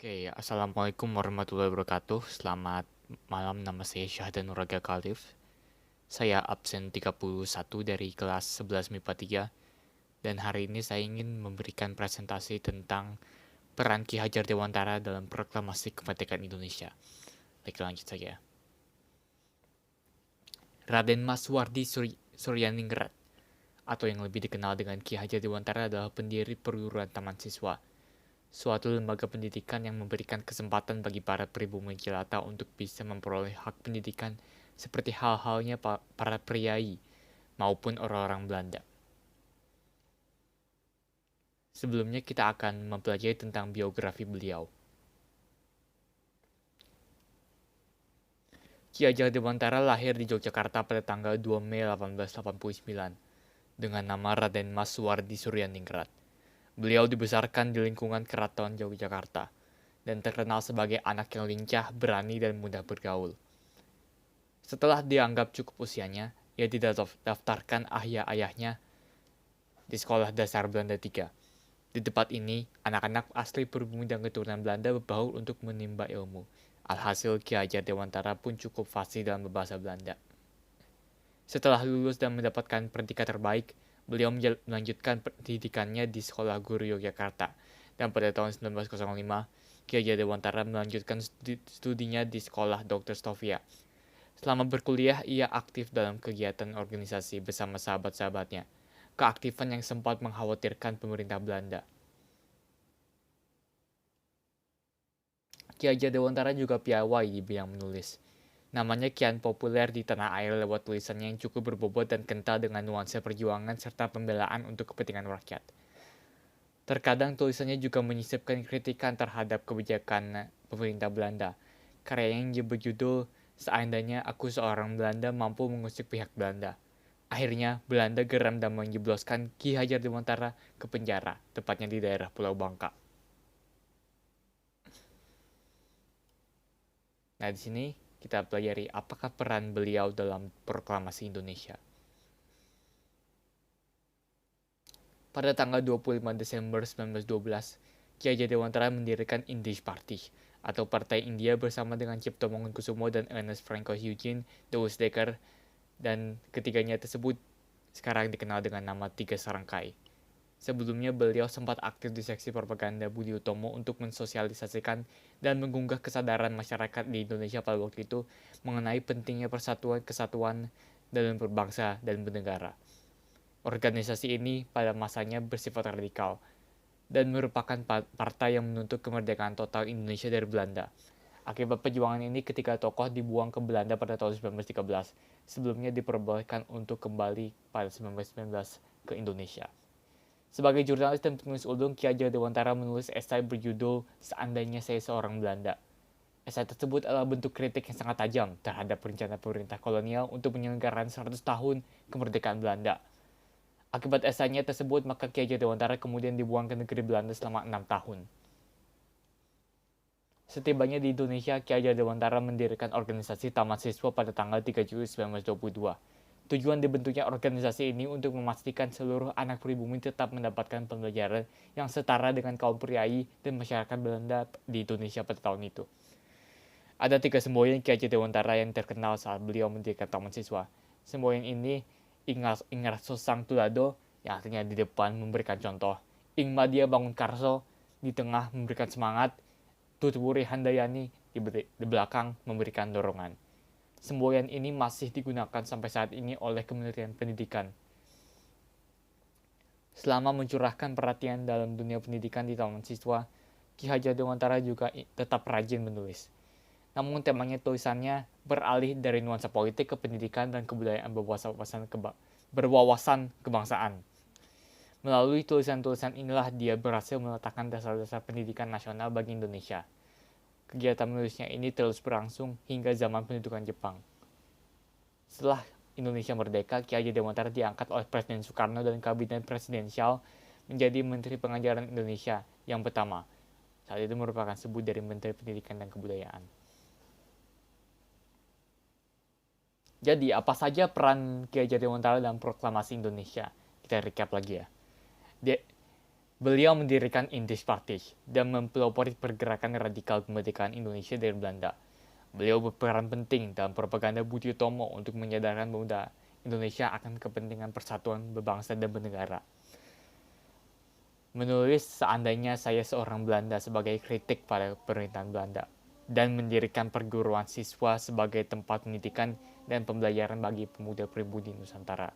Oke, Assalamualaikum warahmatullahi wabarakatuh. Selamat malam, nama saya Syahdan Nuraga Khalif. Saya absen 31 dari kelas 11 MIPA 3, dan hari ini saya ingin memberikan presentasi tentang peran Ki Hajar Dewantara dalam proklamasi kemerdekaan Indonesia. Baik, lanjut saja. Raden Mas Wardi Suryaningrat, atau yang lebih dikenal dengan Ki Hajar Dewantara, adalah pendiri perguruan Taman Siswa, suatu lembaga pendidikan yang memberikan kesempatan bagi para pribumi jelata untuk bisa memperoleh hak pendidikan seperti hal-halnya para priai maupun orang-orang Belanda. Sebelumnya kita akan mempelajari tentang biografi beliau. Ki Hajar Dewantara lahir di Yogyakarta pada tanggal 2 Mei 1889 dengan nama Raden Mas Wardi Suryaningrat. Beliau dibesarkan di lingkungan Keraton Yogyakarta dan terkenal sebagai anak yang lincah, berani, dan mudah bergaul. Setelah dianggap cukup usianya, ia didaftarkan ayahnya di Sekolah Dasar Belanda 3. Di tempat ini, anak-anak asli pribumi dan keturunan Belanda berbaur untuk menimba ilmu. Alhasil, Ki Hajar Dewantara pun cukup fasih dalam berbahasa Belanda. Setelah lulus dan mendapatkan predikat terbaik, beliau melanjutkan pendidikannya di Sekolah Guru Yogyakarta. Dan pada tahun 1905, Ki Hajar Dewantara melanjutkan studinya di Sekolah Dr. Stovia. Selama berkuliah, ia aktif dalam kegiatan organisasi bersama sahabat-sahabatnya, keaktifan yang sempat mengkhawatirkan pemerintah Belanda. Ki Hajar Dewantara juga piawai di bidang menulis. Namanya kian populer di tanah air lewat tulisannya yang cukup berbobot dan kental dengan nuansa perjuangan serta pembelaan untuk kepentingan rakyat. Terkadang tulisannya juga menyisipkan kritikan terhadap kebijakan pemerintah Belanda. Karyanya yang berjudul "Seandainya Aku Seorang Belanda Mampu Mengusik Pihak Belanda". Akhirnya, Belanda geram dan menjebloskan Ki Hajar Dewantara ke penjara, tepatnya di daerah Pulau Bangka. Nah, di sini kita pelajari apakah peran beliau dalam proklamasi Indonesia. Pada tanggal 25 Desember 1912, Ki Hajar Dewantara mendirikan Indies Party, atau Partai India, bersama dengan Cipto Mangunkusumo dan Ernest Francois Eugene Deusdeker, dan ketiganya tersebut sekarang dikenal dengan nama Tiga Serangkai. Sebelumnya beliau sempat aktif di seksi propaganda Budi Utomo untuk mensosialisasikan dan mengunggah kesadaran masyarakat di Indonesia pada waktu itu mengenai pentingnya persatuan kesatuan dalam berbangsa dan bernegara. Organisasi ini pada masanya bersifat radikal dan merupakan partai yang menuntut kemerdekaan total Indonesia dari Belanda. Akibat perjuangan ini, ketika tokoh dibuang ke Belanda pada tahun 1913, sebelumnya diperbolehkan untuk kembali pada 1919 ke Indonesia. Sebagai jurnalis dan penulis ulung, Ki Hajar Dewantara menulis esai berjudul "Seandainya Saya Seorang Belanda". Esai tersebut adalah bentuk kritik yang sangat tajam terhadap rencana pemerintah kolonial untuk penyelenggaraan 100 tahun kemerdekaan Belanda. Akibat esainya tersebut, maka Ki Hajar Dewantara kemudian dibuang ke negeri Belanda selama 6 tahun. Setibanya di Indonesia, Ki Hajar Dewantara mendirikan organisasi Taman Siswa pada tanggal 3 Juli 1922. Tujuan dibentuknya organisasi ini untuk memastikan seluruh anak pribumi tetap mendapatkan pembelajaran yang setara dengan kaum priai dan masyarakat Belanda di Indonesia pada tahun itu. Ada 3 semboyan Ki Hajar Dewantara yang terkenal saat beliau mendirikan Taman Siswa. Semboyan ini Ingar Sosang Tulado, yang artinya di depan memberikan contoh, Ing Madia Bangun Karso di tengah memberikan semangat, Tutwuri Handayani di belakang memberikan dorongan. Semboyan ini masih digunakan sampai saat ini oleh Kementerian Pendidikan. Selama mencurahkan perhatian dalam dunia pendidikan di Taman Siswa, Ki Hajar Dewantara juga tetap rajin menulis. Namun temanya tulisannya beralih dari nuansa politik ke pendidikan dan kebudayaan berwawasan kebangsaan. Melalui tulisan-tulisan inilah dia berhasil meletakkan dasar-dasar pendidikan nasional bagi Indonesia. Kegiatan menulisnya ini terus berlangsung hingga zaman pendudukan Jepang. Setelah Indonesia merdeka, Ki Hajar Dewantara diangkat oleh Presiden Soekarno dan Kabinet Presidensial menjadi Menteri Pengajaran Indonesia yang pertama. Saat itu merupakan sebut dari Menteri Pendidikan dan Kebudayaan. Jadi, apa saja peran Ki Hajar Dewantara dalam proklamasi Indonesia? Kita recap lagi ya. Beliau mendirikan Indies Party dan mempelopori pergerakan radikal kemerdekaan Indonesia dari Belanda. Beliau berperan penting dalam propaganda Budi Utomo untuk menyadarkan pemuda Indonesia akan kepentingan persatuan berbangsa dan bernegara. Menulis seandainya saya seorang Belanda sebagai kritik pada pemerintahan Belanda dan mendirikan perguruan siswa sebagai tempat pendidikan dan pembelajaran bagi pemuda pribumi Nusantara.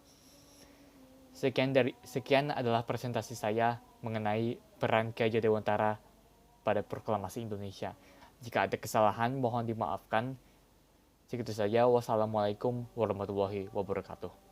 Sekian adalah presentasi saya mengenai peran Ki Hajar Dewantara pada Proklamasi Indonesia. Jika ada kesalahan, mohon dimaafkan. Segitu saja. Wassalamualaikum warahmatullahi wabarakatuh.